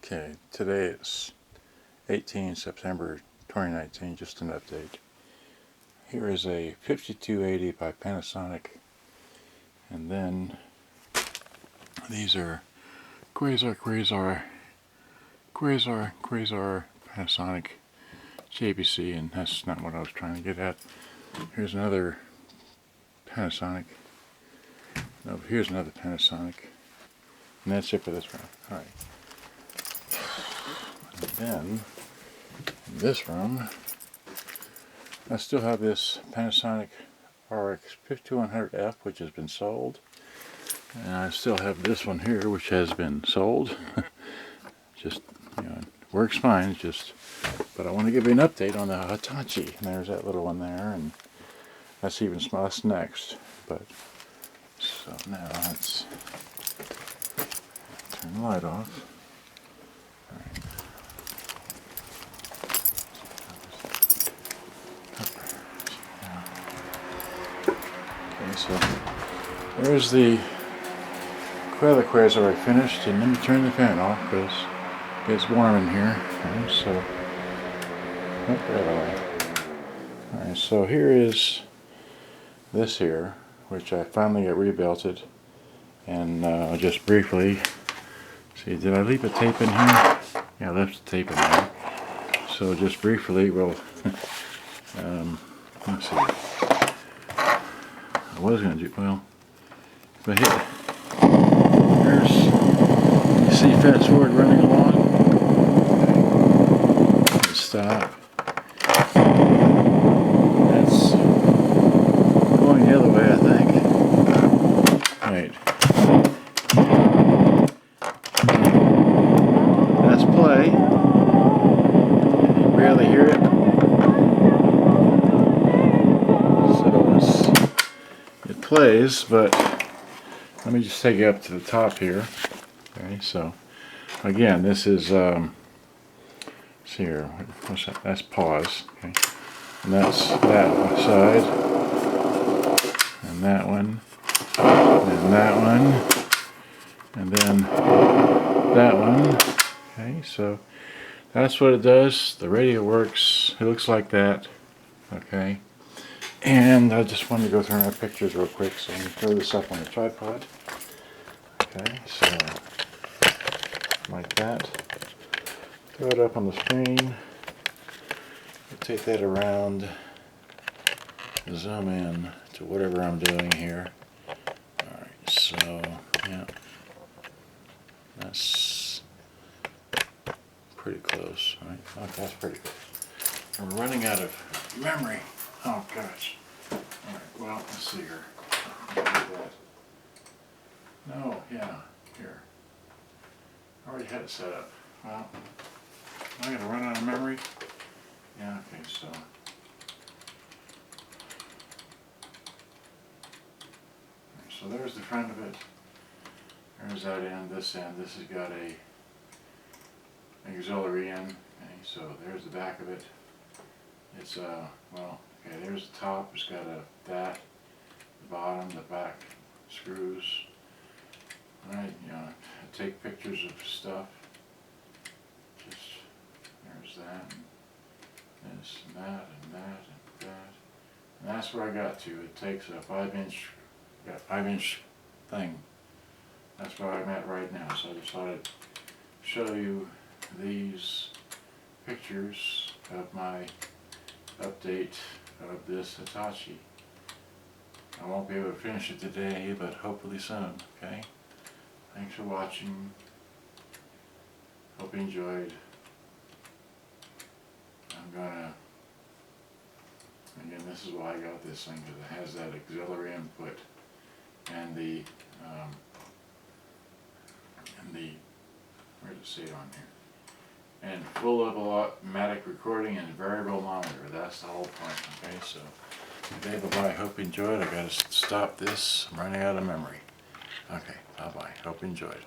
Okay, today it's 18 September 2019, just an update. Here is a 5280 by Panasonic, and then these are Quasar Panasonic JBC, and that's not what I was trying to get at. Here's another Panasonic. No, here's another Panasonic. And that's it for this round. Alright. And then, in this room, I still have this Panasonic RX 5100F, which has been sold. And I still have this one here, which has been sold. Just, works fine, but I want to give you an update on the Hitachi. And there's that little one there, and that's even smaller. That's next. But, so now let's turn the light off. Alright. Okay, so there's the Quasar I finished, and let me turn the fan off because it's warm in here. Okay, so alright, so here is this here, which I finally got rebuilt, and just briefly, see, did I leave a tape in here? Yeah, I left the tape in there. So just briefly, well, let's see. I was going to do, well, if I hit, there's, you see fast forward running along. Okay. Stop. That's going the other way, I think. Right. That's play. You barely hear it. So it plays, but let me just take it up to the top here. Okay, so again, this is see here, what's that? That's pause. Okay, and that's that side, and that one, and that one, and then that one. Okay, so that's what it does. The radio works. It looks like that. Okay, and I just wanted to go through my pictures real quick, so I'm going to throw this up on the tripod. Okay, so like that. Throw it up on the screen. Take that around. Zoom in to whatever I'm doing here. Alright, so yeah, that's pretty close, right? Okay, that's pretty close. And we're running out of memory. Oh gosh. Alright, well, let's see here. No, yeah, here. I already had it set up. Well, am I going to run out of memory? Yeah, okay, so. Okay, so there's the front of it. There's that end, this end. This has got a auxiliary in. Okay, so there's the back of it. It's well, okay, there's the top. It's got that, the bottom, the back screws. Alright, I take pictures of stuff. Just, there's that, and this, and that, and that, and that. And that's where I got to. It takes a 5-inch, got 5-inch thing. That's where I'm at right now. So I decided to show you these pictures of my update of this Hitachi. I won't be able to finish it today, but hopefully soon, okay? Thanks for watching. Hope you enjoyed. I'm gonna, again, this is why I got this thing, because it has that auxiliary input and the where does it say it on here? And full level automatic recording and variable monitor. That's the whole point. Okay, so okay, bye-bye. Hope you enjoyed. I gotta stop this. I'm running out of memory. Okay, bye-bye. Hope you enjoyed.